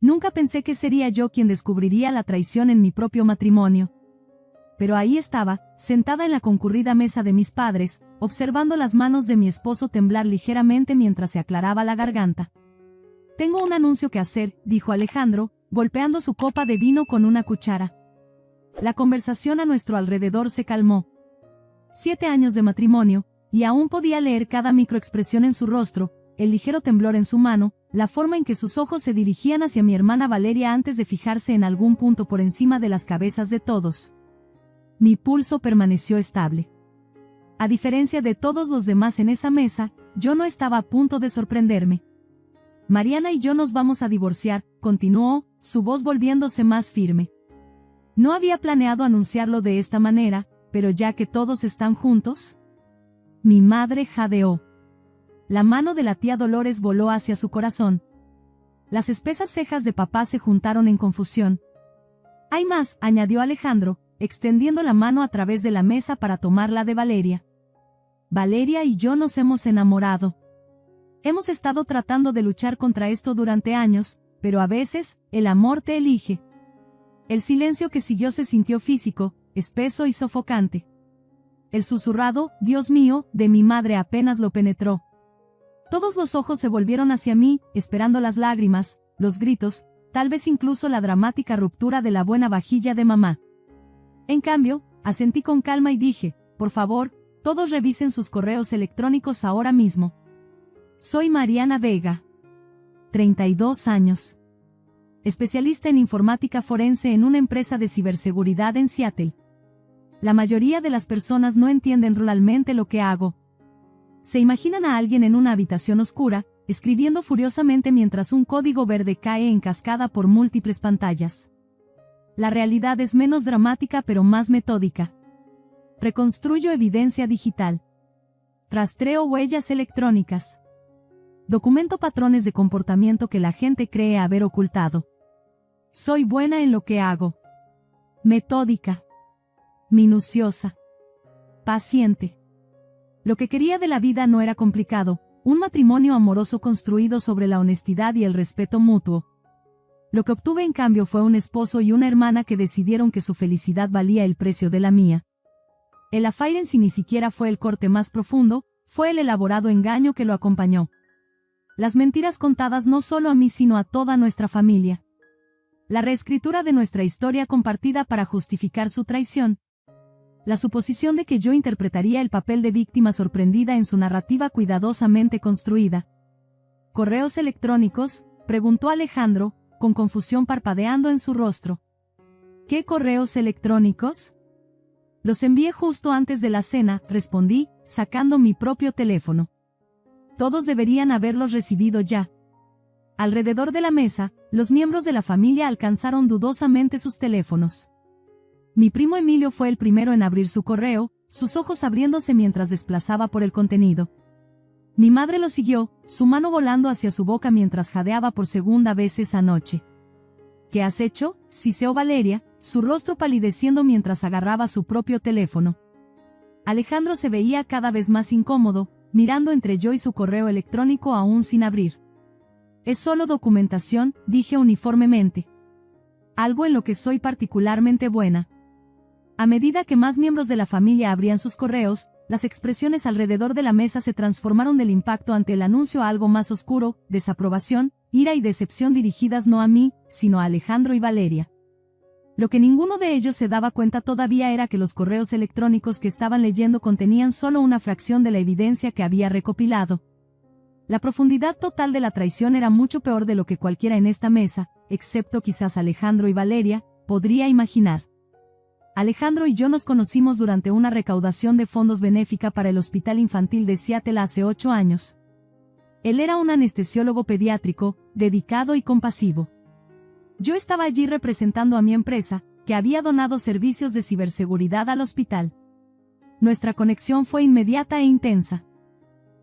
Nunca pensé que sería yo quien descubriría la traición en mi propio matrimonio. Pero ahí estaba, sentada en la concurrida mesa de mis padres, observando las manos de mi esposo temblar ligeramente mientras se aclaraba la garganta. «Tengo un anuncio que hacer», dijo Alejandro, golpeando su copa de vino con una cuchara. La conversación a nuestro alrededor se calmó. 7 años de matrimonio, y aún podía leer cada microexpresión en su rostro, el ligero temblor en su mano, la forma en que sus ojos se dirigían hacia mi hermana Valeria antes de fijarse en algún punto por encima de las cabezas de todos. Mi pulso permaneció estable. A diferencia de todos los demás en esa mesa, yo no estaba a punto de sorprenderme. «Mariana y yo nos vamos a divorciar», continuó, su voz volviéndose más firme. No había planeado anunciarlo de esta manera, pero ya que todos están juntos. Mi madre jadeó. La mano de la tía Dolores voló hacia su corazón. Las espesas cejas de papá se juntaron en confusión. «Hay más», añadió Alejandro, extendiendo la mano a través de la mesa para tomar la de Valeria. «Valeria y yo nos hemos enamorado. Hemos estado tratando de luchar contra esto durante años, pero a veces, el amor te elige». El silencio que siguió se sintió físico, espeso y sofocante. El susurrado «Dios mío» de mi madre apenas lo penetró. Todos los ojos se volvieron hacia mí, esperando las lágrimas, los gritos, tal vez incluso la dramática ruptura de la buena vajilla de mamá. En cambio, asentí con calma y dije: «Por favor, todos revisen sus correos electrónicos ahora mismo. Soy Mariana Vega. 32 años. Especialista en informática forense en una empresa de ciberseguridad en Seattle. La mayoría de las personas no entienden realmente lo que hago. Se imaginan a alguien en una habitación oscura, escribiendo furiosamente mientras un código verde cae en cascada por múltiples pantallas. La realidad es menos dramática pero más metódica. Reconstruyo evidencia digital. Rastreo huellas electrónicas. Documento patrones de comportamiento que la gente cree haber ocultado. Soy buena en lo que hago. Metódica. Minuciosa. Paciente. Lo que quería de la vida no era complicado, un matrimonio amoroso construido sobre la honestidad y el respeto mutuo. Lo que obtuve en cambio fue un esposo y una hermana que decidieron que su felicidad valía el precio de la mía. El affaire en sí ni siquiera fue el corte más profundo, fue el elaborado engaño que lo acompañó. Las mentiras contadas no solo a mí sino a toda nuestra familia. La reescritura de nuestra historia compartida para justificar su traición. La suposición de que yo interpretaría el papel de víctima sorprendida en su narrativa cuidadosamente construida. «¿Correos electrónicos?», preguntó Alejandro, con confusión parpadeando en su rostro. «¿Qué correos electrónicos?». «Los envié justo antes de la cena», respondí, sacando mi propio teléfono. «Todos deberían haberlos recibido ya». Alrededor de la mesa, los miembros de la familia alcanzaron dudosamente sus teléfonos. Mi primo Emilio fue el primero en abrir su correo, sus ojos abriéndose mientras desplazaba por el contenido. Mi madre lo siguió, su mano volando hacia su boca mientras jadeaba por segunda vez esa noche. «¿Qué has hecho?», siseó Valeria, su rostro palideciendo mientras agarraba su propio teléfono. Alejandro se veía cada vez más incómodo, mirando entre yo y su correo electrónico aún sin abrir. «Es solo documentación», dije uniformemente. «Algo en lo que soy particularmente buena». A medida que más miembros de la familia abrían sus correos, las expresiones alrededor de la mesa se transformaron del impacto ante el anuncio a algo más oscuro, desaprobación, ira y decepción dirigidas no a mí, sino a Alejandro y Valeria. Lo que ninguno de ellos se daba cuenta todavía era que los correos electrónicos que estaban leyendo contenían solo una fracción de la evidencia que había recopilado. La profundidad total de la traición era mucho peor de lo que cualquiera en esta mesa, excepto quizás Alejandro y Valeria, podría imaginar. Alejandro y yo nos conocimos durante una recaudación de fondos benéfica para el Hospital Infantil de Seattle hace 8 años. Él era un anestesiólogo pediátrico, dedicado y compasivo. Yo estaba allí representando a mi empresa, que había donado servicios de ciberseguridad al hospital. Nuestra conexión fue inmediata e intensa.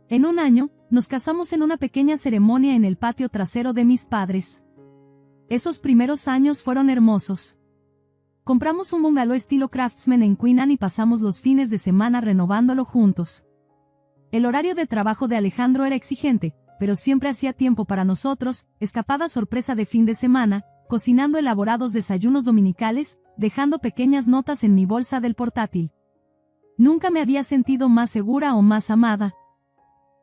En un año, nos casamos en una pequeña ceremonia en el patio trasero de mis padres. Esos primeros años fueron hermosos. Compramos un bungalow estilo Craftsman en Queen Anne y pasamos los fines de semana renovándolo juntos. El horario de trabajo de Alejandro era exigente, pero siempre hacía tiempo para nosotros, escapada sorpresa de fin de semana, cocinando elaborados desayunos dominicales, dejando pequeñas notas en mi bolsa del portátil. Nunca me había sentido más segura o más amada.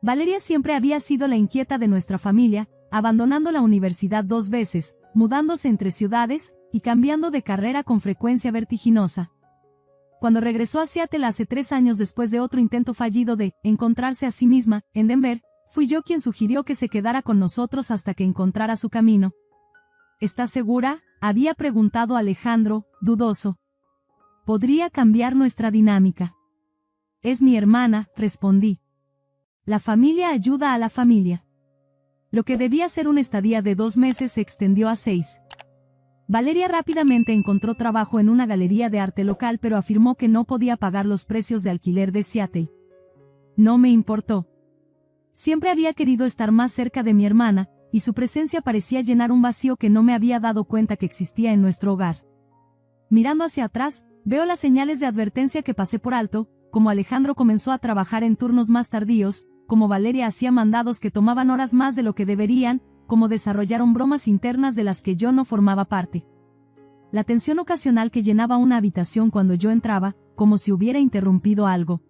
Valeria siempre había sido la inquieta de nuestra familia, abandonando la universidad 2 veces, mudándose entre ciudades y cambiando de carrera con frecuencia vertiginosa. Cuando regresó a Seattle hace 3 años después de otro intento fallido de encontrarse a sí misma en Denver, fui yo quien sugirió que se quedara con nosotros hasta que encontrara su camino. ¿Estás segura?, había preguntado Alejandro, dudoso. Podría cambiar nuestra dinámica. Es mi hermana, respondí. La familia ayuda a la familia. Lo que debía ser una estadía de 2 meses se extendió a 6. Valeria rápidamente encontró trabajo en una galería de arte local, pero afirmó que no podía pagar los precios de alquiler de Seattle. No me importó. Siempre había querido estar más cerca de mi hermana, y su presencia parecía llenar un vacío que no me había dado cuenta que existía en nuestro hogar. Mirando hacia atrás, veo las señales de advertencia que pasé por alto, como Alejandro comenzó a trabajar en turnos más tardíos, como Valeria hacía mandados que tomaban horas más de lo que deberían, como desarrollaron bromas internas de las que yo no formaba parte. La tensión ocasional que llenaba una habitación cuando yo entraba, como si hubiera interrumpido algo.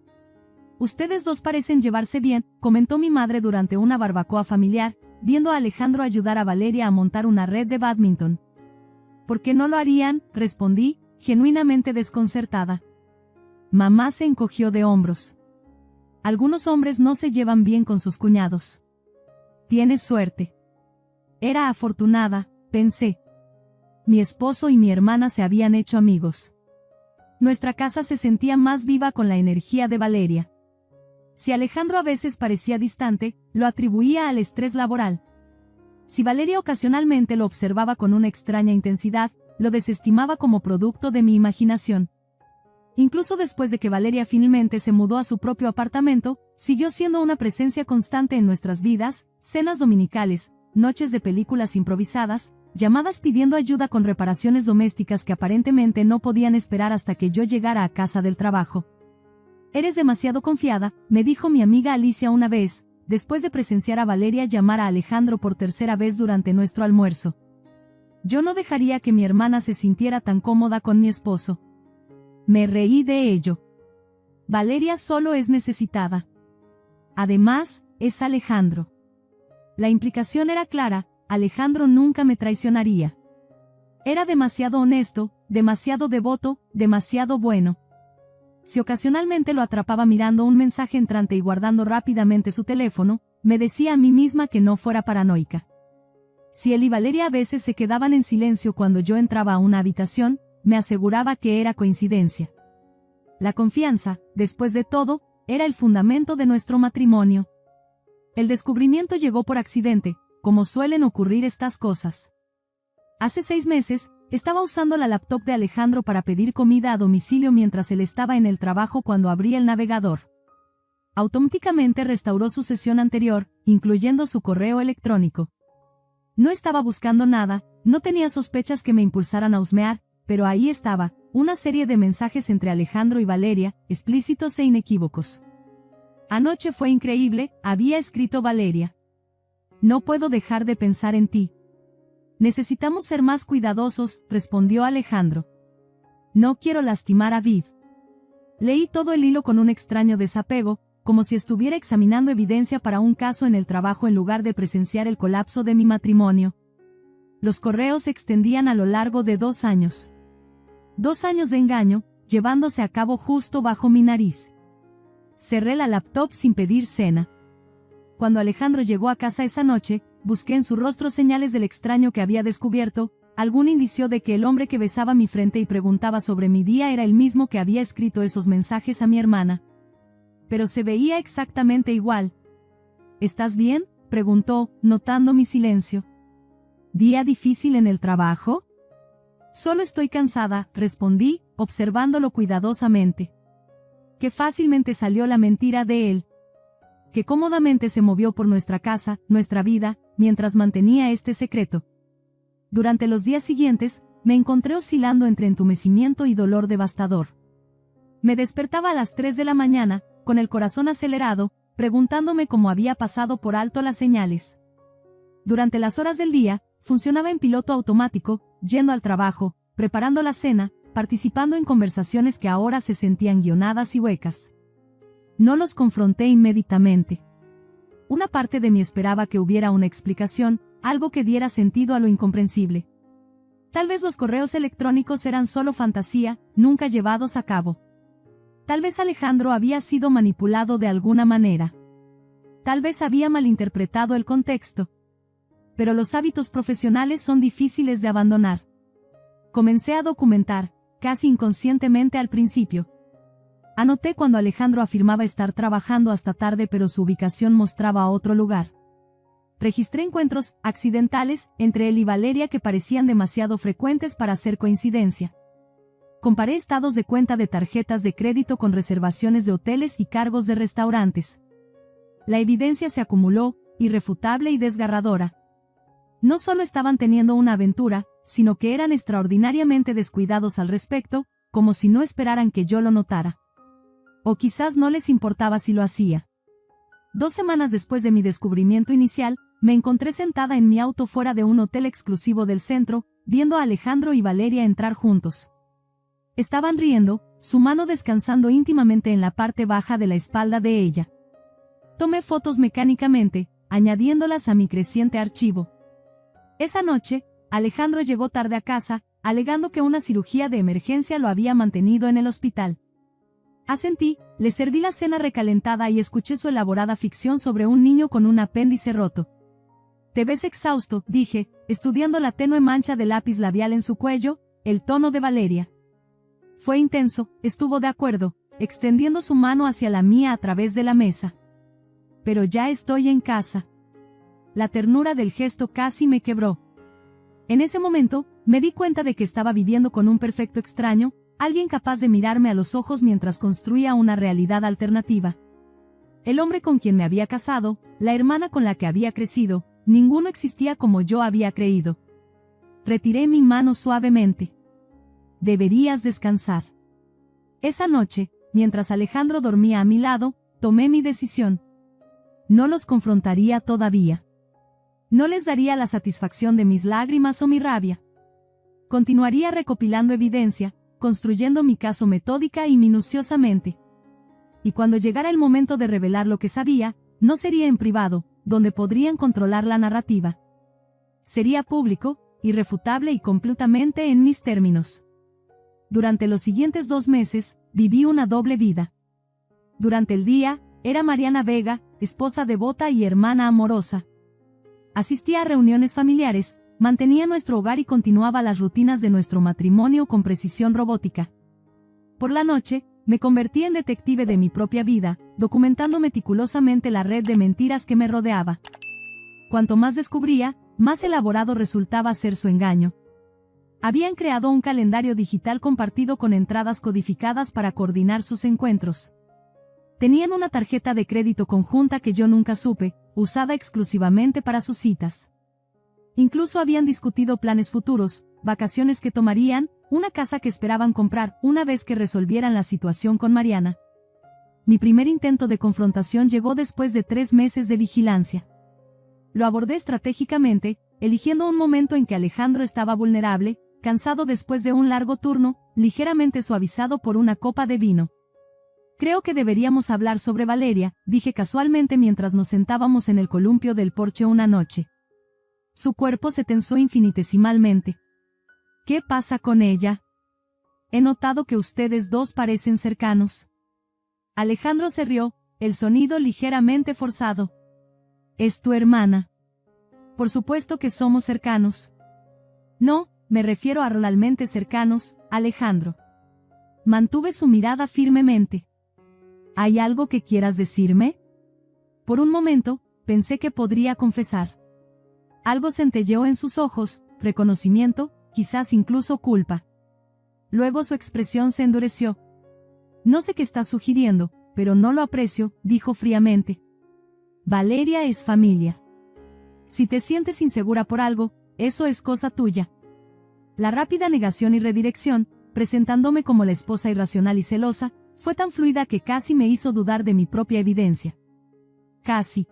Ustedes dos parecen llevarse bien, comentó mi madre durante una barbacoa familiar, viendo a Alejandro ayudar a Valeria a montar una red de bádminton. ¿Por qué no lo harían?, respondí, genuinamente desconcertada. Mamá se encogió de hombros. Algunos hombres no se llevan bien con sus cuñados. Tienes suerte. Era afortunada, pensé. Mi esposo y mi hermana se habían hecho amigos. Nuestra casa se sentía más viva con la energía de Valeria. Si Alejandro a veces parecía distante, lo atribuía al estrés laboral. Si Valeria ocasionalmente lo observaba con una extraña intensidad, lo desestimaba como producto de mi imaginación. Incluso después de que Valeria finalmente se mudó a su propio apartamento, siguió siendo una presencia constante en nuestras vidas, cenas dominicales, noches de películas improvisadas, llamadas pidiendo ayuda con reparaciones domésticas que aparentemente no podían esperar hasta que yo llegara a casa del trabajo. Eres demasiado confiada, me dijo mi amiga Alicia una vez, después de presenciar a Valeria llamar a Alejandro por 3ª vez durante nuestro almuerzo. Yo no dejaría que mi hermana se sintiera tan cómoda con mi esposo. Me reí de ello. Valeria solo es necesitada. Además, es Alejandro. La implicación era clara, Alejandro nunca me traicionaría. Era demasiado honesto, demasiado devoto, demasiado bueno. Si ocasionalmente lo atrapaba mirando un mensaje entrante y guardando rápidamente su teléfono, me decía a mí misma que no fuera paranoica. Si él y Valeria a veces se quedaban en silencio cuando yo entraba a una habitación, me aseguraba que era coincidencia. La confianza, después de todo, era el fundamento de nuestro matrimonio. El descubrimiento llegó por accidente, como suelen ocurrir estas cosas. Hace 6 meses, estaba usando la laptop de Alejandro para pedir comida a domicilio mientras él estaba en el trabajo cuando abrí el navegador. Automáticamente restauró su sesión anterior, incluyendo su correo electrónico. No estaba buscando nada, no tenía sospechas que me impulsaran a husmear, pero ahí estaba, una serie de mensajes entre Alejandro y Valeria, explícitos e inequívocos. Anoche fue increíble, había escrito Valeria. No puedo dejar de pensar en ti. Necesitamos ser más cuidadosos, respondió Alejandro. No quiero lastimar a Viv. Leí todo el hilo con un extraño desapego, como si estuviera examinando evidencia para un caso en el trabajo en lugar de presenciar el colapso de mi matrimonio. Los correos se extendían a lo largo de 2 años. 2 años de engaño, llevándose a cabo justo bajo mi nariz. Cerré la laptop sin pedir cena. Cuando Alejandro llegó a casa esa noche, busqué en su rostro señales del extraño que había descubierto, algún indicio de que el hombre que besaba mi frente y preguntaba sobre mi día era el mismo que había escrito esos mensajes a mi hermana. Pero se veía exactamente igual. ¿Estás bien?, preguntó, notando mi silencio. ¿Día difícil en el trabajo? Solo estoy cansada, respondí, observándolo cuidadosamente. Qué fácilmente salió la mentira de él. Que cómodamente se movió por nuestra casa, nuestra vida, mientras mantenía este secreto. Durante los días siguientes, me encontré oscilando entre entumecimiento y dolor devastador. Me despertaba a las 3 de la mañana, con el corazón acelerado, preguntándome cómo había pasado por alto las señales. Durante las horas del día, funcionaba en piloto automático, yendo al trabajo, preparando la cena, participando en conversaciones que ahora se sentían guionadas y huecas. No los confronté inmediatamente. Una parte de mí esperaba que hubiera una explicación, algo que diera sentido a lo incomprensible. Tal vez los correos electrónicos eran solo fantasía, nunca llevados a cabo. Tal vez Alejandro había sido manipulado de alguna manera. Tal vez había malinterpretado el contexto. Pero los hábitos profesionales son difíciles de abandonar. Comencé a documentar, casi inconscientemente al principio. Anoté cuando Alejandro afirmaba estar trabajando hasta tarde pero su ubicación mostraba otro lugar. Registré encuentros accidentales entre él y Valeria que parecían demasiado frecuentes para ser coincidencia. Comparé estados de cuenta de tarjetas de crédito con reservaciones de hoteles y cargos de restaurantes. La evidencia se acumuló, irrefutable y desgarradora. No solo estaban teniendo una aventura, sino que eran extraordinariamente descuidados al respecto, como si no esperaran que yo lo notara. O quizás no les importaba si lo hacía. 2 semanas después de mi descubrimiento inicial, me encontré sentada en mi auto fuera de un hotel exclusivo del centro, viendo a Alejandro y Valeria entrar juntos. Estaban riendo, su mano descansando íntimamente en la parte baja de la espalda de ella. Tomé fotos mecánicamente, añadiéndolas a mi creciente archivo. Esa noche, Alejandro llegó tarde a casa, alegando que una cirugía de emergencia lo había mantenido en el hospital. Asentí, le serví la cena recalentada y escuché su elaborada ficción sobre un niño con un apéndice roto. «Te ves exhausto», dije, estudiando la tenue mancha de lápiz labial en su cuello, el tono de Valeria. Fue intenso, estuvo de acuerdo, extendiendo su mano hacia la mía a través de la mesa. «Pero ya estoy en casa». La ternura del gesto casi me quebró. En ese momento, me di cuenta de que estaba viviendo con un perfecto extraño, alguien capaz de mirarme a los ojos mientras construía una realidad alternativa. El hombre con quien me había casado, la hermana con la que había crecido, ninguno existía como yo había creído. Retiré mi mano suavemente. «Deberías descansar». Esa noche, mientras Alejandro dormía a mi lado, tomé mi decisión. No los confrontaría todavía. No les daría la satisfacción de mis lágrimas o mi rabia. Continuaría recopilando evidencia, construyendo mi caso metódica y minuciosamente. Y cuando llegara el momento de revelar lo que sabía, no sería en privado, donde podrían controlar la narrativa. Sería público, irrefutable y completamente en mis términos. Durante los siguientes 2 meses, viví una doble vida. Durante el día, era Mariana Vega, esposa devota y hermana amorosa. Asistía a reuniones familiares, mantenía nuestro hogar y continuaba las rutinas de nuestro matrimonio con precisión robótica. Por la noche, me convertí en detective de mi propia vida, documentando meticulosamente la red de mentiras que me rodeaba. Cuanto más descubría, más elaborado resultaba ser su engaño. Habían creado un calendario digital compartido con entradas codificadas para coordinar sus encuentros. Tenían una tarjeta de crédito conjunta que yo nunca supe, usada exclusivamente para sus citas. Incluso habían discutido planes futuros, vacaciones que tomarían, una casa que esperaban comprar una vez que resolvieran la situación con Mariana. Mi primer intento de confrontación llegó después de 3 meses de vigilancia. Lo abordé estratégicamente, eligiendo un momento en que Alejandro estaba vulnerable, cansado después de un largo turno, ligeramente suavizado por una copa de vino. «Creo que deberíamos hablar sobre Valeria», dije casualmente mientras nos sentábamos en el columpio del porche una noche. Su cuerpo se tensó infinitesimalmente. «¿Qué pasa con ella? He notado que ustedes dos parecen cercanos». Alejandro se rió, el sonido ligeramente forzado. «¿Es tu hermana?» «Por supuesto que somos cercanos». «No, me refiero a realmente cercanos, Alejandro». Mantuve su mirada firmemente. «¿Hay algo que quieras decirme?» Por un momento, pensé que podría confesar. Algo centelleó en sus ojos, reconocimiento, quizás incluso culpa. Luego su expresión se endureció. «No sé qué estás sugiriendo, pero no lo aprecio», dijo fríamente. «Valeria es familia. Si te sientes insegura por algo, eso es cosa tuya». La rápida negación y redirección, presentándome como la esposa irracional y celosa, fue tan fluida que casi me hizo dudar de mi propia evidencia. casi.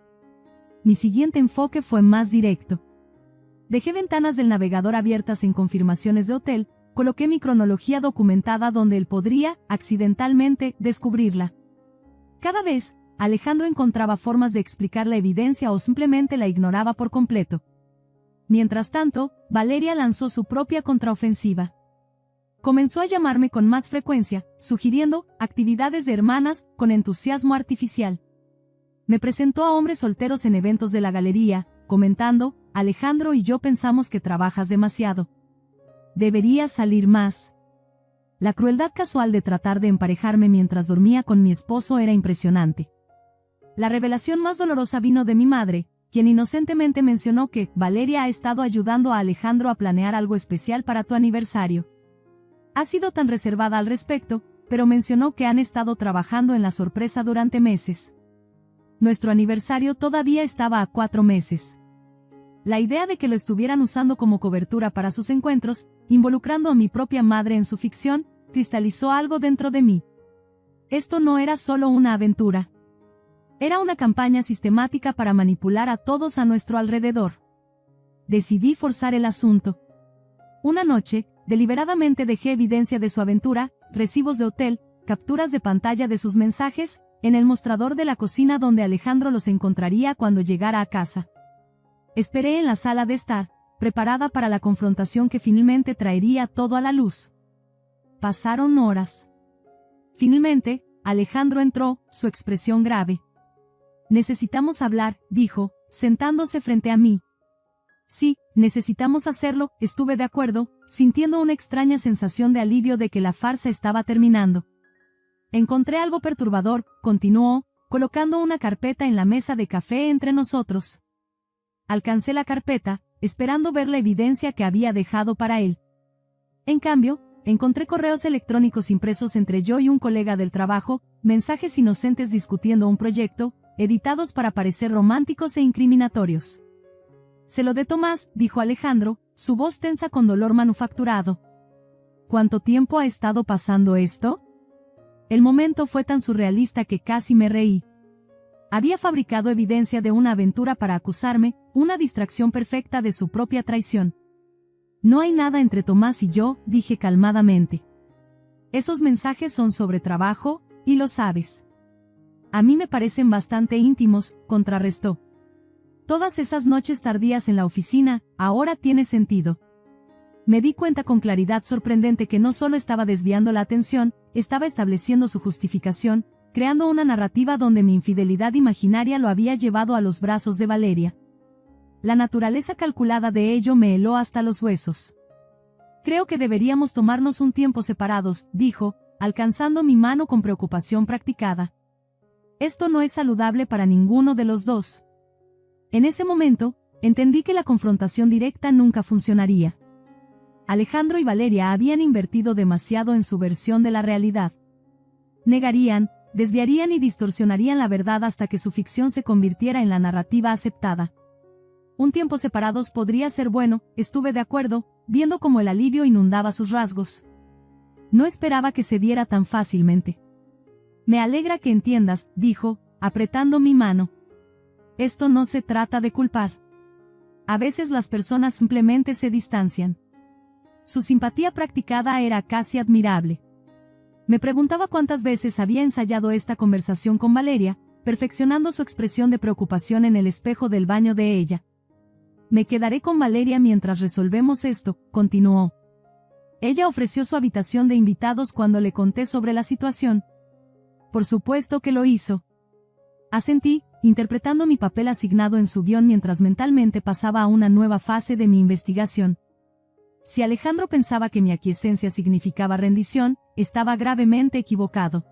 Mi siguiente enfoque fue más directo. Dejé ventanas del navegador abiertas en confirmaciones de hotel, coloqué mi cronología documentada donde él podría, accidentalmente, descubrirla. Cada vez, Alejandro encontraba formas de explicar la evidencia o simplemente la ignoraba por completo. Mientras tanto, Valeria lanzó su propia contraofensiva. Comenzó a llamarme con más frecuencia, sugiriendo actividades de hermanas con entusiasmo artificial. Me presentó a hombres solteros en eventos de la galería, comentando, Alejandro y yo pensamos que trabajas demasiado. Deberías salir más. La crueldad casual de tratar de emparejarme mientras dormía con mi esposo era impresionante. La revelación más dolorosa vino de mi madre, quien inocentemente mencionó que Valeria ha estado ayudando a Alejandro a planear algo especial para tu aniversario. Ha sido tan reservada al respecto, pero mencionó que han estado trabajando en la sorpresa durante meses. Nuestro aniversario todavía estaba a 4 meses. La idea de que lo estuvieran usando como cobertura para sus encuentros, involucrando a mi propia madre en su ficción, cristalizó algo dentro de mí. Esto no era solo una aventura. Era una campaña sistemática para manipular a todos a nuestro alrededor. Decidí forzar el asunto. Una noche, deliberadamente dejé evidencia de su aventura, recibos de hotel, capturas de pantalla de sus mensajes, en el mostrador de la cocina donde Alejandro los encontraría cuando llegara a casa. Esperé en la sala de estar, preparada para la confrontación que finalmente traería todo a la luz. Pasaron horas. Finalmente, Alejandro entró, su expresión grave. Necesitamos hablar, dijo, sentándose frente a mí. Sí, necesitamos hacerlo, estuve de acuerdo, sintiendo una extraña sensación de alivio de que la farsa estaba terminando. Encontré algo perturbador, continuó, colocando una carpeta en la mesa de café entre nosotros. Alcancé la carpeta, esperando ver la evidencia que había dejado para él. En cambio, encontré correos electrónicos impresos entre yo y un colega del trabajo, mensajes inocentes discutiendo un proyecto, editados para parecer románticos e incriminatorios. Se lo de Tomás, dijo Alejandro, su voz tensa con dolor manufacturado. ¿Cuánto tiempo ha estado pasando esto? El momento fue tan surrealista que casi me reí. Había fabricado evidencia de una aventura para acusarme, una distracción perfecta de su propia traición. No hay nada entre Tomás y yo, dije calmadamente. Esos mensajes son sobre trabajo, y lo sabes. A mí me parecen bastante íntimos, contrarrestó. Todas esas noches tardías en la oficina, ahora tiene sentido. Me di cuenta con claridad sorprendente que no solo estaba desviando la atención, estaba estableciendo su justificación, creando una narrativa donde mi infidelidad imaginaria lo había llevado a los brazos de Valeria. La naturaleza calculada de ello me heló hasta los huesos. Creo que deberíamos tomarnos un tiempo separados, dijo, alcanzando mi mano con preocupación practicada. Esto no es saludable para ninguno de los dos. En ese momento, entendí que la confrontación directa nunca funcionaría. Alejandro y Valeria habían invertido demasiado en su versión de la realidad. Negarían, desviarían y distorsionarían la verdad hasta que su ficción se convirtiera en la narrativa aceptada. Un tiempo separados podría ser bueno, estuve de acuerdo, viendo cómo el alivio inundaba sus rasgos. No esperaba que se diera tan fácilmente. Me alegra que entiendas, dijo, apretando mi mano. Esto no se trata de culpar. A veces las personas simplemente se distancian. Su simpatía practicada era casi admirable. Me preguntaba cuántas veces había ensayado esta conversación con Valeria, perfeccionando su expresión de preocupación en el espejo del baño de ella. Me quedaré con Valeria mientras resolvemos esto, continuó. Ella ofreció su habitación de invitados cuando le conté sobre la situación. Por supuesto que lo hizo. Asentí, interpretando mi papel asignado en su guión mientras mentalmente pasaba a una nueva fase de mi investigación. Si Alejandro pensaba que mi aquiescencia significaba rendición, estaba gravemente equivocado.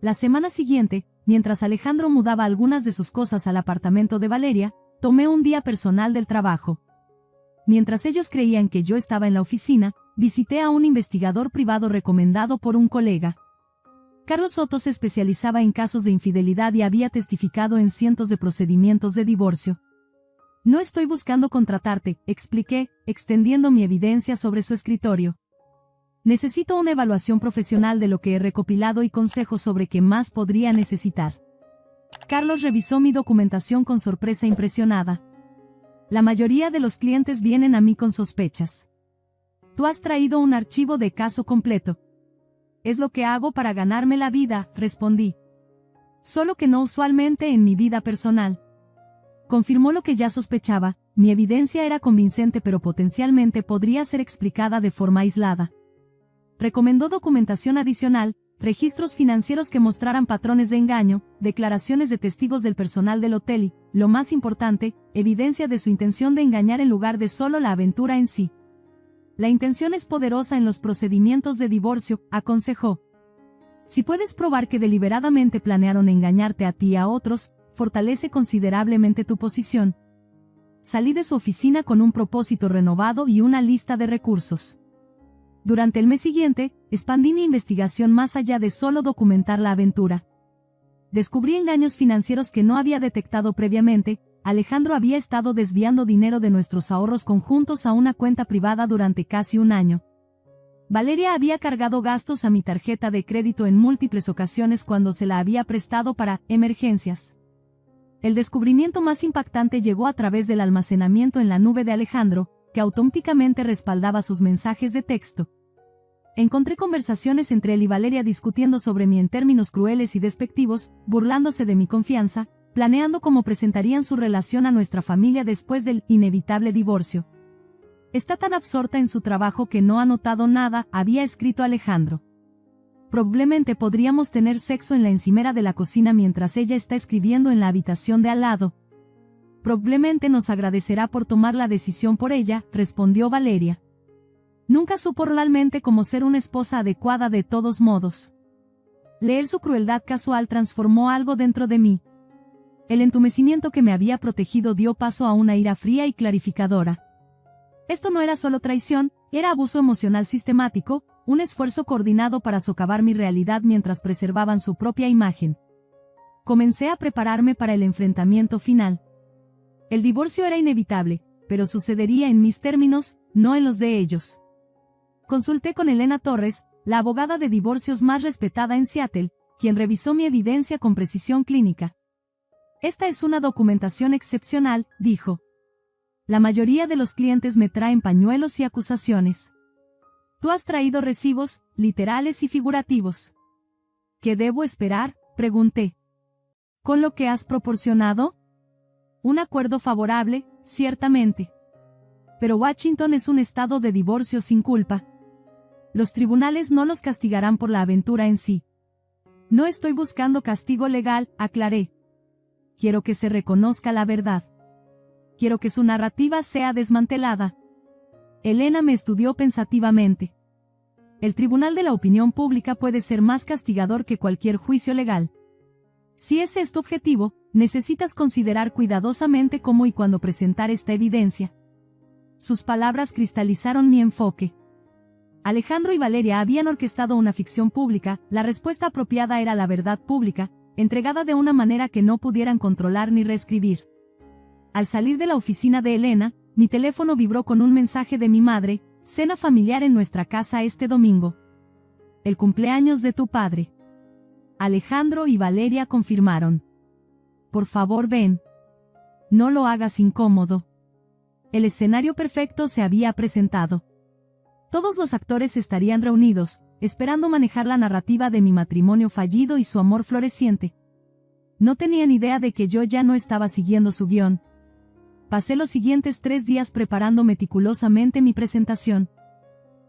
La semana siguiente, mientras Alejandro mudaba algunas de sus cosas al apartamento de Valeria, tomé un día personal del trabajo. Mientras ellos creían que yo estaba en la oficina, visité a un investigador privado recomendado por un colega. Carlos Soto se especializaba en casos de infidelidad y había testificado en cientos de procedimientos de divorcio. No estoy buscando contratarte, expliqué, extendiendo mi evidencia sobre su escritorio. Necesito una evaluación profesional de lo que he recopilado y consejos sobre qué más podría necesitar. Carlos revisó mi documentación con sorpresa impresionada. La mayoría de los clientes vienen a mí con sospechas. Tú has traído un archivo de caso completo. Es lo que hago para ganarme la vida, respondí. Solo que no usualmente en mi vida personal. Confirmó lo que ya sospechaba, mi evidencia era convincente pero potencialmente podría ser explicada de forma aislada. Recomendó documentación adicional, registros financieros que mostraran patrones de engaño, declaraciones de testigos del personal del hotel y, lo más importante, evidencia de su intención de engañar en lugar de solo la aventura en sí. La intención es poderosa en los procedimientos de divorcio, aconsejó. Si puedes probar que deliberadamente planearon engañarte a ti y a otros, fortalece considerablemente tu posición. Salí de su oficina con un propósito renovado y una lista de recursos. Durante el mes siguiente, expandí mi investigación más allá de solo documentar la aventura. Descubrí engaños financieros que no había detectado previamente. Alejandro había estado desviando dinero de nuestros ahorros conjuntos a una cuenta privada durante casi un año. Valeria había cargado gastos a mi tarjeta de crédito en múltiples ocasiones cuando se la había prestado para emergencias. El descubrimiento más impactante llegó a través del almacenamiento en la nube de Alejandro, que automáticamente respaldaba sus mensajes de texto. Encontré conversaciones entre él y Valeria discutiendo sobre mí en términos crueles y despectivos, burlándose de mi confianza, planeando cómo presentarían su relación a nuestra familia después del inevitable divorcio. Está tan absorta en su trabajo que no ha notado nada, había escrito Alejandro. Probablemente podríamos tener sexo en la encimera de la cocina mientras ella está escribiendo en la habitación de al lado. Probablemente nos agradecerá por tomar la decisión por ella, respondió Valeria. Nunca supo realmente cómo ser una esposa adecuada de todos modos. Leer su crueldad casual transformó algo dentro de mí. El entumecimiento que me había protegido dio paso a una ira fría y clarificadora. Esto no era solo traición, era abuso emocional sistemático, un esfuerzo coordinado para socavar mi realidad mientras preservaban su propia imagen. Comencé a prepararme para el enfrentamiento final. El divorcio era inevitable, pero sucedería en mis términos, no en los de ellos. Consulté con Elena Torres, la abogada de divorcios más respetada en Seattle, quien revisó mi evidencia con precisión clínica. Esta es una documentación excepcional, dijo. La mayoría de los clientes me traen pañuelos y acusaciones. Tú has traído recibos, literales y figurativos. ¿Qué debo esperar?, pregunté. ¿Con lo que has proporcionado? Un acuerdo favorable, ciertamente. Pero Washington es un estado de divorcio sin culpa. Los tribunales no los castigarán por la aventura en sí. No estoy buscando castigo legal, aclaré. Quiero que se reconozca la verdad. Quiero que su narrativa sea desmantelada. Elena me estudió pensativamente. El Tribunal de la Opinión Pública puede ser más castigador que cualquier juicio legal. Si ese es tu objetivo, necesitas considerar cuidadosamente cómo y cuándo presentar esta evidencia. Sus palabras cristalizaron mi enfoque. Alejandro y Valeria habían orquestado una ficción pública, la respuesta apropiada era la verdad pública, entregada de una manera que no pudieran controlar ni reescribir. Al salir de la oficina de Elena, mi teléfono vibró con un mensaje de mi madre: cena familiar en nuestra casa este domingo. El cumpleaños de tu padre. Alejandro y Valeria confirmaron. Por favor, ven. No lo hagas incómodo. El escenario perfecto se había presentado. Todos los actores estarían reunidos, esperando manejar la narrativa de mi matrimonio fallido y su amor floreciente. No tenían idea de que yo ya no estaba siguiendo su guión. Pasé los siguientes 3 días preparando meticulosamente mi presentación.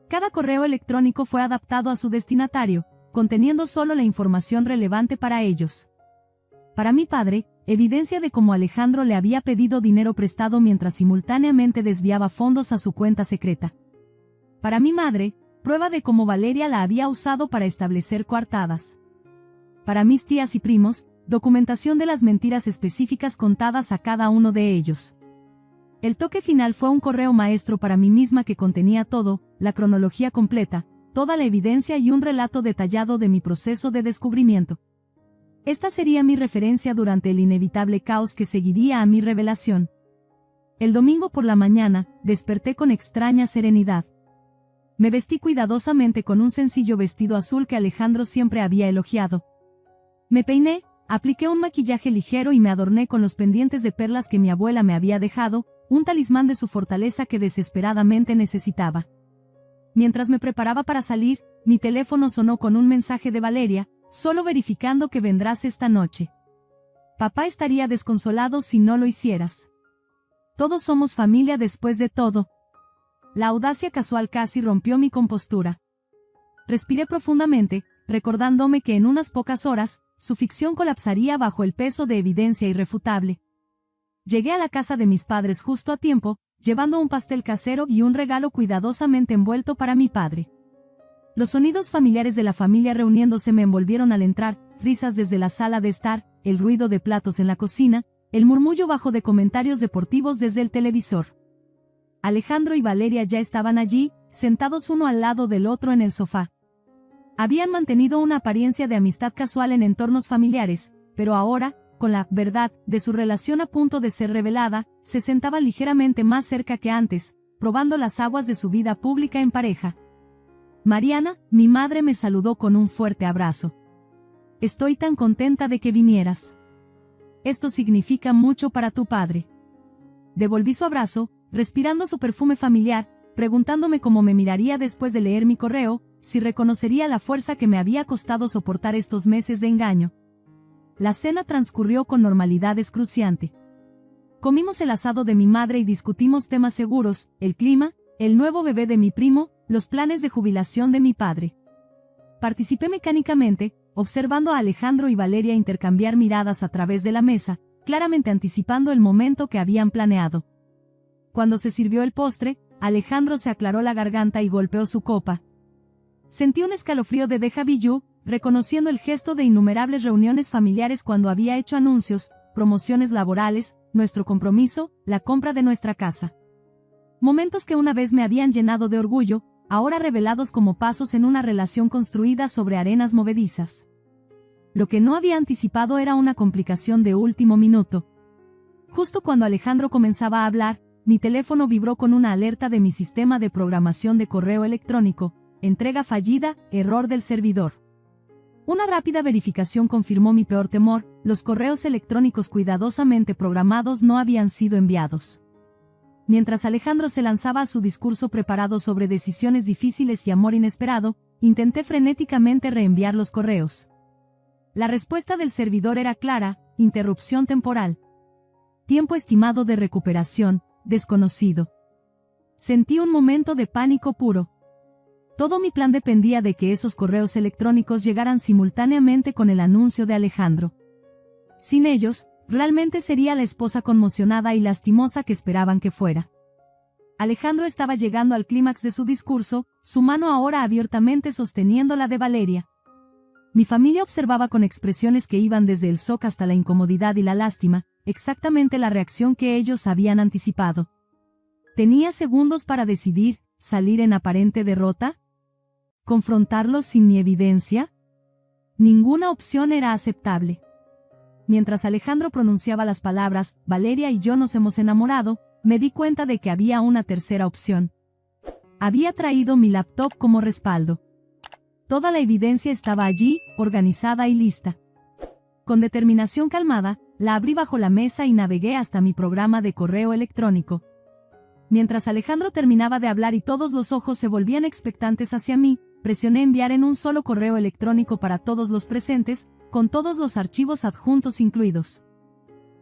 Cada correo electrónico fue adaptado a su destinatario, conteniendo solo la información relevante para ellos. Para mi padre, evidencia de cómo Alejandro le había pedido dinero prestado mientras simultáneamente desviaba fondos a su cuenta secreta. Para mi madre, prueba de cómo Valeria la había usado para establecer coartadas. Para mis tías y primos, documentación de las mentiras específicas contadas a cada uno de ellos. El toque final fue un correo maestro para mí misma que contenía todo, la cronología completa, toda la evidencia y un relato detallado de mi proceso de descubrimiento. Esta sería mi referencia durante el inevitable caos que seguiría a mi revelación. El domingo por la mañana, desperté con extraña serenidad. Me vestí cuidadosamente con un sencillo vestido azul que Alejandro siempre había elogiado. Me peiné, Apliqué un maquillaje ligero y me adorné con los pendientes de perlas que mi abuela me había dejado, un talismán de su fortaleza que desesperadamente necesitaba. Mientras me preparaba para salir, mi teléfono sonó con un mensaje de Valeria, solo verificando que vendrás esta noche. Papá estaría desconsolado si no lo hicieras. Todos somos familia después de todo. La audacia casual casi rompió mi compostura. Respiré profundamente, recordándome que en unas pocas horas, su ficción colapsaría bajo el peso de evidencia irrefutable. Llegué a la casa de mis padres justo a tiempo, llevando un pastel casero y un regalo cuidadosamente envuelto para mi padre. Los sonidos familiares de la familia reuniéndose me envolvieron al entrar, risas desde la sala de estar, el ruido de platos en la cocina, el murmullo bajo de comentarios deportivos desde el televisor. Alejandro y Valeria ya estaban allí, sentados uno al lado del otro en el sofá. Habían mantenido una apariencia de amistad casual en entornos familiares, pero ahora, con la verdad de su relación a punto de ser revelada, se sentaban ligeramente más cerca que antes, probando las aguas de su vida pública en pareja. Mariana, mi madre me saludó con un fuerte abrazo. Estoy tan contenta de que vinieras. Esto significa mucho para tu padre. Devolví su abrazo, respirando su perfume familiar, preguntándome cómo me miraría después de leer mi correo, si reconocería la fuerza que me había costado soportar estos meses de engaño. La cena transcurrió con normalidad excruciante. Comimos el asado de mi madre y discutimos temas seguros, el clima, el nuevo bebé de mi primo, los planes de jubilación de mi padre. Participé mecánicamente, observando a Alejandro y Valeria intercambiar miradas a través de la mesa, claramente anticipando el momento que habían planeado. Cuando se sirvió el postre, Alejandro se aclaró la garganta y golpeó su copa. Sentí un escalofrío de déjà vu, reconociendo el gesto de innumerables reuniones familiares cuando había hecho anuncios, promociones laborales, nuestro compromiso, la compra de nuestra casa. Momentos que una vez me habían llenado de orgullo, ahora revelados como pasos en una relación construida sobre arenas movedizas. Lo que no había anticipado era una complicación de último minuto. Justo cuando Alejandro comenzaba a hablar, mi teléfono vibró con una alerta de mi sistema de programación de correo electrónico, entrega fallida, error del servidor. Una rápida verificación confirmó mi peor temor, los correos electrónicos cuidadosamente programados no habían sido enviados. Mientras Alejandro se lanzaba a su discurso preparado sobre decisiones difíciles y amor inesperado, intenté frenéticamente reenviar los correos. La respuesta del servidor era clara: interrupción temporal. Tiempo estimado de recuperación, desconocido. Sentí un momento de pánico puro. Todo mi plan dependía de que esos correos electrónicos llegaran simultáneamente con el anuncio de Alejandro. Sin ellos, realmente sería la esposa conmocionada y lastimosa que esperaban que fuera. Alejandro estaba llegando al clímax de su discurso, su mano ahora abiertamente sosteniendo la de Valeria. Mi familia observaba con expresiones que iban desde el shock hasta la incomodidad y la lástima, exactamente la reacción que ellos habían anticipado. Tenía segundos para decidir: ¿salir en aparente derrota? ¿Confrontarlos sin mi evidencia? Ninguna opción era aceptable. Mientras Alejandro pronunciaba las palabras, Valeria y yo nos hemos enamorado, me di cuenta de que había una tercera opción. Había traído mi laptop como respaldo. Toda la evidencia estaba allí, organizada y lista. Con determinación calmada, la abrí bajo la mesa y navegué hasta mi programa de correo electrónico. Mientras Alejandro terminaba de hablar y todos los ojos se volvían expectantes hacia mí, presioné enviar en un solo correo electrónico para todos los presentes, con todos los archivos adjuntos incluidos.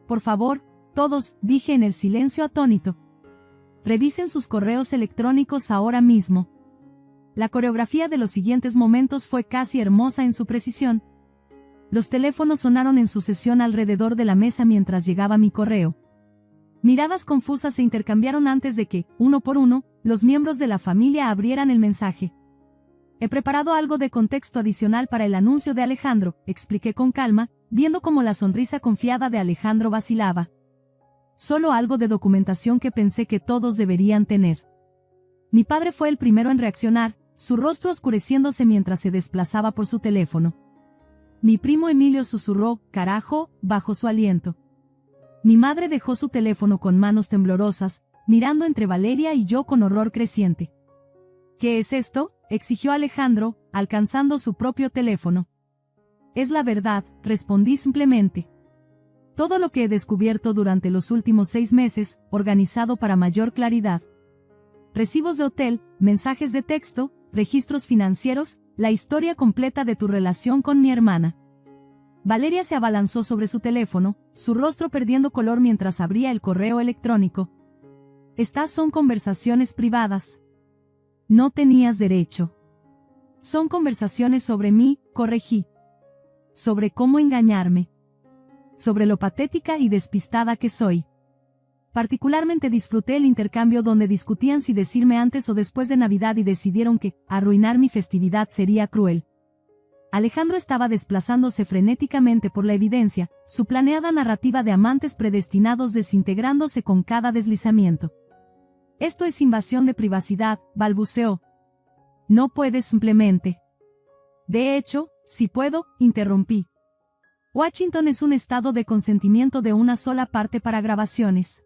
Por favor, todos, dije en el silencio atónito. Revisen sus correos electrónicos ahora mismo. La coreografía de los siguientes momentos fue casi hermosa en su precisión. Los teléfonos sonaron en sucesión alrededor de la mesa mientras llegaba mi correo. Miradas confusas se intercambiaron antes de que, uno por uno, los miembros de la familia abrieran el mensaje. He preparado algo de contexto adicional para el anuncio de Alejandro, expliqué con calma, viendo cómo la sonrisa confiada de Alejandro vacilaba. Solo algo de documentación que pensé que todos deberían tener. Mi padre fue el primero en reaccionar, su rostro oscureciéndose mientras se desplazaba por su teléfono. Mi primo Emilio susurró: «Carajo», bajo su aliento. Mi madre dejó su teléfono con manos temblorosas, mirando entre Valeria y yo con horror creciente. «¿Qué es esto?», exigió Alejandro, alcanzando su propio teléfono. es la verdad, respondí simplemente. Todo lo que he descubierto durante los últimos 6 meses, organizado para mayor claridad. Recibos de hotel, mensajes de texto, registros financieros, la historia completa de tu relación con mi hermana. Valeria se abalanzó sobre su teléfono, su rostro perdiendo color mientras abría el correo electrónico. Estas son conversaciones privadas. No tenías derecho. Son conversaciones sobre mí, corregí. Sobre cómo engañarme. Sobre lo patética y despistada que soy. Particularmente disfruté el intercambio donde discutían si decirme antes o después de Navidad y decidieron que arruinar mi festividad sería cruel. Alejandro estaba desplazándose frenéticamente por la evidencia, su planeada narrativa de amantes predestinados desintegrándose con cada deslizamiento. Esto es invasión de privacidad, balbuceó. No puedes simplemente. De hecho, si puedo, interrumpí. Washington es un estado de consentimiento de una sola parte para grabaciones.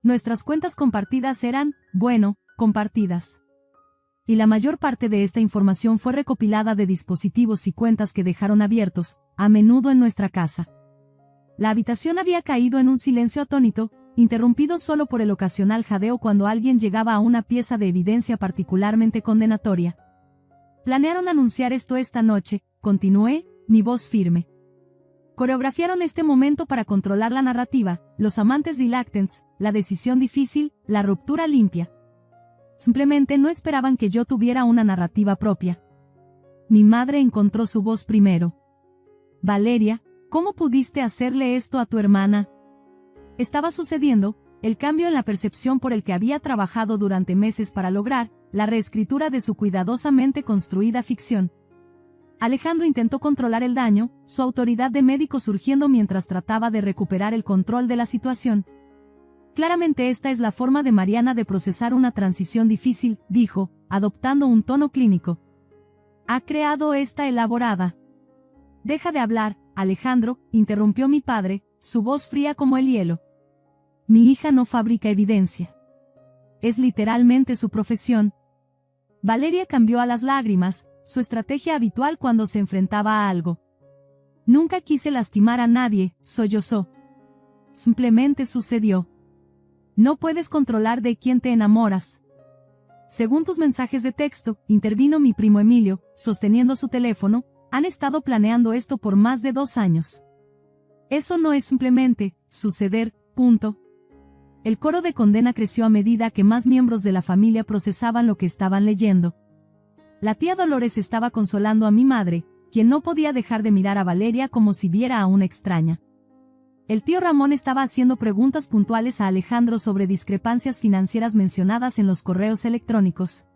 Nuestras cuentas compartidas eran, bueno, compartidas. Y la mayor parte de esta información fue recopilada de dispositivos y cuentas que dejaron abiertos, a menudo en nuestra casa. La habitación había caído en un silencio atónito, interrumpido solo por el ocasional jadeo cuando alguien llegaba a una pieza de evidencia particularmente condenatoria. Planearon anunciar esto esta noche, continué, mi voz firme. Coreografiaron este momento para controlar la narrativa, los amantes reluctants, la decisión difícil, la ruptura limpia. Simplemente no esperaban que yo tuviera una narrativa propia. Mi madre encontró su voz primero. Valeria, ¿cómo pudiste hacerle esto a tu hermana? Estaba sucediendo, el cambio en la percepción por el que había trabajado durante meses para lograr, la reescritura de su cuidadosamente construida ficción. Alejandro intentó controlar el daño, su autoridad de médico surgiendo mientras trataba de recuperar el control de la situación. Claramente esta es la forma de Mariana de procesar una transición difícil, dijo, adoptando un tono clínico. Ha creado esta elaborada. Deja de hablar, Alejandro, interrumpió mi padre, su voz fría como el hielo. Mi hija no fabrica evidencia. Es literalmente su profesión. Valeria cambió a las lágrimas, su estrategia habitual cuando se enfrentaba a algo. Nunca quise lastimar a nadie, sollozó. Simplemente sucedió. No puedes controlar de quién te enamoras. Según tus mensajes de texto, intervino mi primo Emilio, sosteniendo su teléfono, han estado planeando esto por más de 2 años. Eso no es simplemente suceder, punto. El coro de condena creció a medida que más miembros de la familia procesaban lo que estaban leyendo. La tía Dolores estaba consolando a mi madre, quien no podía dejar de mirar a Valeria como si viera a una extraña. El tío Ramón estaba haciendo preguntas puntuales a Alejandro sobre discrepancias financieras mencionadas en los correos electrónicos.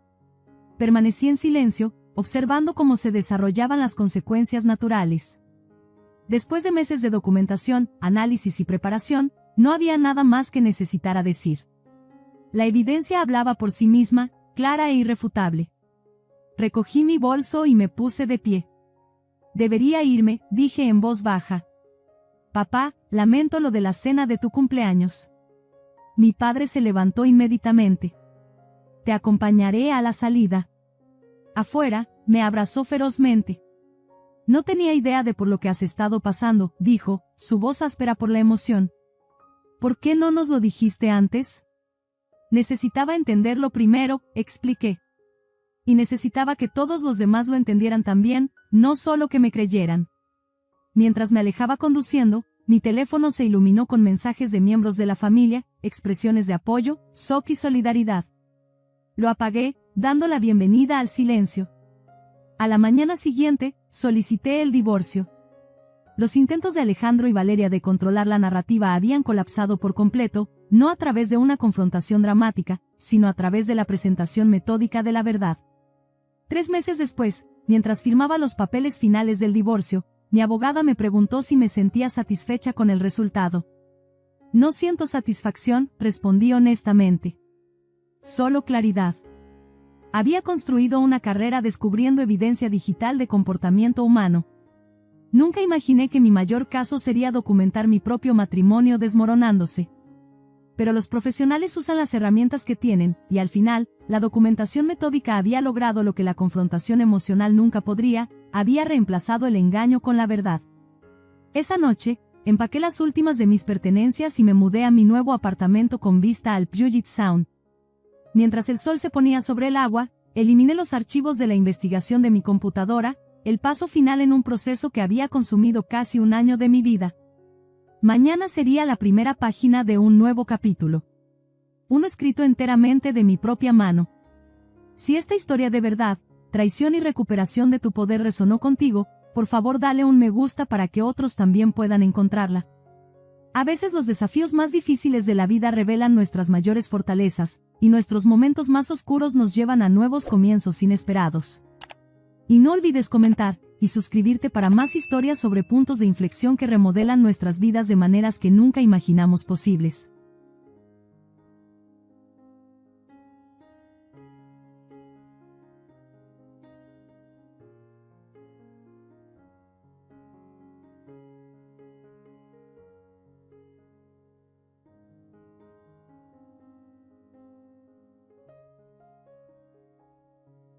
Permanecí en silencio, observando cómo se desarrollaban las consecuencias naturales. Después de meses de documentación, análisis y preparación, no había nada más que necesitara decir. La evidencia hablaba por sí misma, clara e irrefutable. Recogí mi bolso y me puse de pie. Debería irme, dije en voz baja. Papá, lamento lo de la cena de tu cumpleaños. Mi padre se levantó inmediatamente. Te acompañaré a la salida. Afuera, me abrazó ferozmente. No tenía idea de por lo que has estado pasando, dijo, su voz áspera por la emoción. ¿Por qué no nos lo dijiste antes? Necesitaba entenderlo primero, expliqué. Y necesitaba que todos los demás lo entendieran también, no solo que me creyeran. Mientras me alejaba conduciendo, mi teléfono se iluminó con mensajes de miembros de la familia, expresiones de apoyo, shock y solidaridad. Lo apagué, dando la bienvenida al silencio. A la mañana siguiente, solicité el divorcio. Los intentos de Alejandro y Valeria de controlar la narrativa habían colapsado por completo, no a través de una confrontación dramática, sino a través de la presentación metódica de la verdad. 3 meses después, mientras firmaba los papeles finales del divorcio, mi abogada me preguntó si me sentía satisfecha con el resultado. No siento satisfacción, respondí honestamente. Solo claridad. Había construido una carrera descubriendo evidencia digital de comportamiento humano. Nunca imaginé que mi mayor caso sería documentar mi propio matrimonio desmoronándose. Pero los profesionales usan las herramientas que tienen, y al final, la documentación metódica había logrado lo que la confrontación emocional nunca podría, había reemplazado el engaño con la verdad. Esa noche, empaqué las últimas de mis pertenencias y me mudé a mi nuevo apartamento con vista al Puget Sound. Mientras el sol se ponía sobre el agua, eliminé los archivos de la investigación de mi computadora, el paso final en un proceso que había consumido casi un año de mi vida. Mañana sería la primera página de un nuevo capítulo. Uno escrito enteramente de mi propia mano. Si esta historia de verdad, traición y recuperación de tu poder resonó contigo, por favor dale un me gusta para que otros también puedan encontrarla. A veces los desafíos más difíciles de la vida revelan nuestras mayores fortalezas, y nuestros momentos más oscuros nos llevan a nuevos comienzos inesperados. Y no olvides comentar y suscribirte para más historias sobre puntos de inflexión que remodelan nuestras vidas de maneras que nunca imaginamos posibles.